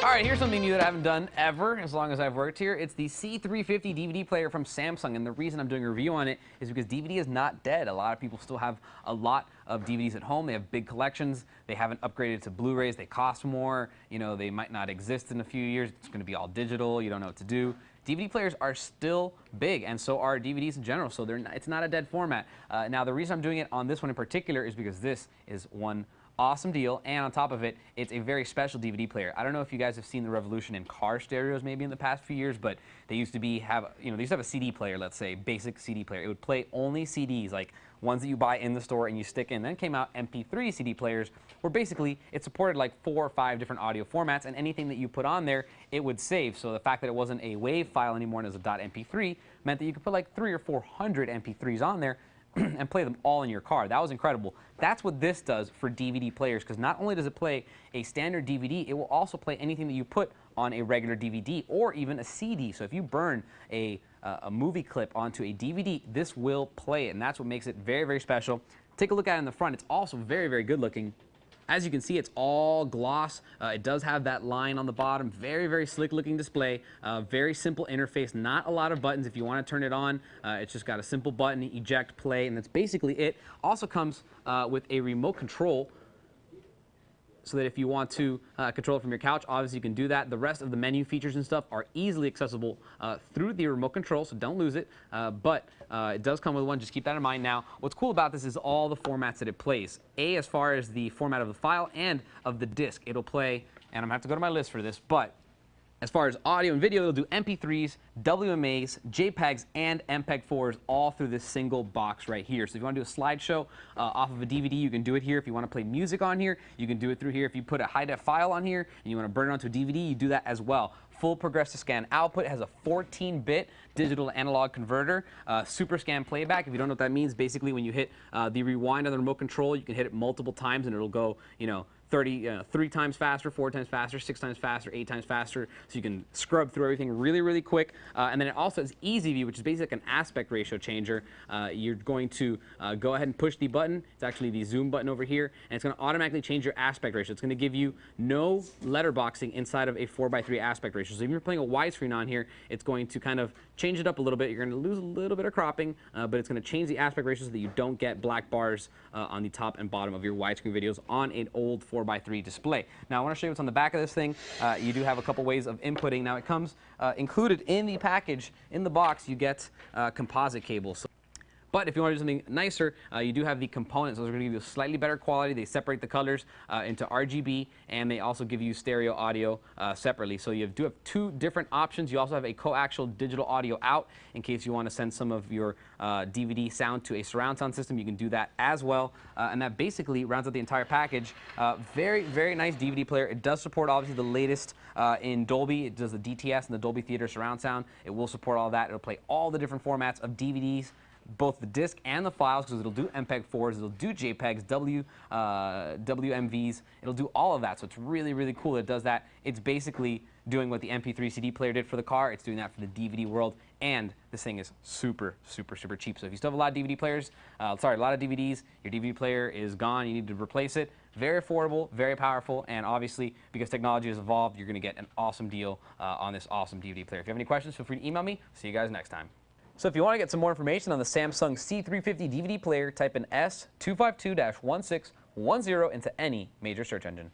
Alright, here's something new that I haven't done ever as long as I've worked here. It's the C350 DVD player from Samsung, and the reason I'm doing a review on it is because DVD is not dead. A lot of people still have a lot of DVDs at home. They have big collections. They haven't upgraded to Blu-rays. They cost more. You know, they might not exist in a few years. It's going to be all digital. You don't know what to do. DVD players are still big, and so are DVDs in general, so it's not a dead format. Now, the reason I'm doing it on this one in particular is because this is one awesome deal, and on top of it, it's a very special DVD player. I don't know if you guys have seen the revolution in car stereos maybe in the past few years, but they used to have a CD player, let's say, basic CD player. It would play only CDs, like ones that you buy in the store and you stick in. Then came out MP3 CD players, where basically it supported like 4 or 5 different audio formats, and anything that you put on there, it would save. So the fact that it wasn't a WAV file anymore and it was a .mp3 meant that you could put like 300 or 400 MP3s on there and play them all in your car. That was incredible. That's what this does for DVD players, because not only does it play a standard DVD, it will also play anything that you put on a regular DVD or even a CD. So if you burn a movie clip onto a DVD, this will play it, and that's what makes it very, very special. Take a look at it in the front. It's also very, very good looking. As you can see, it's all gloss. It does have that line on the bottom. Very, very slick looking display. Very simple interface. Not a lot of buttons if you want to turn it on. It's just got a simple button, eject, play, and that's basically it. Also comes with a remote control, so that if you want to control it from your couch, obviously you can do that. The rest of the menu features and stuff are easily accessible through the remote control, so don't lose it. But it does come with one. Just keep that in mind. Now, what's cool about this is all the formats that it plays. As far as the format of the file and of the disc, it'll play, and I'm going to have to go to my list for this, but as far as audio and video, it'll do MP3s, WMAs, JPEGs, and MPEG-4s all through this single box right here. So if you want to do a slideshow off of a DVD, you can do it here. If you want to play music on here, you can do it through here. If you put a high-def file on here and you want to burn it onto a DVD, you do that as well. Full progressive scan output, has a 14-bit digital to analog converter, super scan playback. If you don't know what that means, basically when you hit the rewind on the remote control, you can hit it multiple times and it'll go, 3 times faster, 4 times faster, 6 times faster, 8 times faster, so you can scrub through everything really, really quick. And then it also has EZView, which is basically like an aspect ratio changer. You're going to go ahead and push the button. It's actually the zoom button over here, and it's going to automatically change your aspect ratio. It's going to give you no letterboxing inside of a 4:3 aspect ratio. So if you're playing a widescreen on here, it's going to kind of change it up a little bit. You're going to lose a little bit of cropping, but it's going to change the aspect ratio so that you don't get black bars on the top and bottom of your widescreen videos on an old 4:3 display. Now, I want to show you what's on the back of this thing. You do have a couple ways of inputting. Now, it comes included in the package, in the box, you get composite cables. But if you want to do something nicer, you do have the components. Those are going to give you a slightly better quality. They separate the colors into RGB, and they also give you stereo audio separately. So you do have 2 different options. You also have a coaxial digital audio out in case you want to send some of your DVD sound to a surround sound system. You can do that as well. And that basically rounds out the entire package. Very, very nice DVD player. It does support, obviously, the latest in Dolby. It does the DTS and the Dolby Theater surround sound. It will support all that. It'll play all the different formats of DVDs, both the disc and the files, because it'll do MPEG-4s, it'll do JPEGs, WMVs, it'll do all of that. So it's really, really cool that it does that. It's basically doing what the MP3 CD player did for the car. It's doing that for the DVD world, and this thing is super, super, super cheap. So if you still have a lot of DVD players, a lot of DVDs, your DVD player is gone, you need to replace it. Very affordable, very powerful, and obviously, because technology has evolved, you're going to get an awesome deal on this awesome DVD player. If you have any questions, feel free to email me. See you guys next time. So if you want to get some more information on the Samsung C350 DVD player, type in S252-1610 into any major search engine.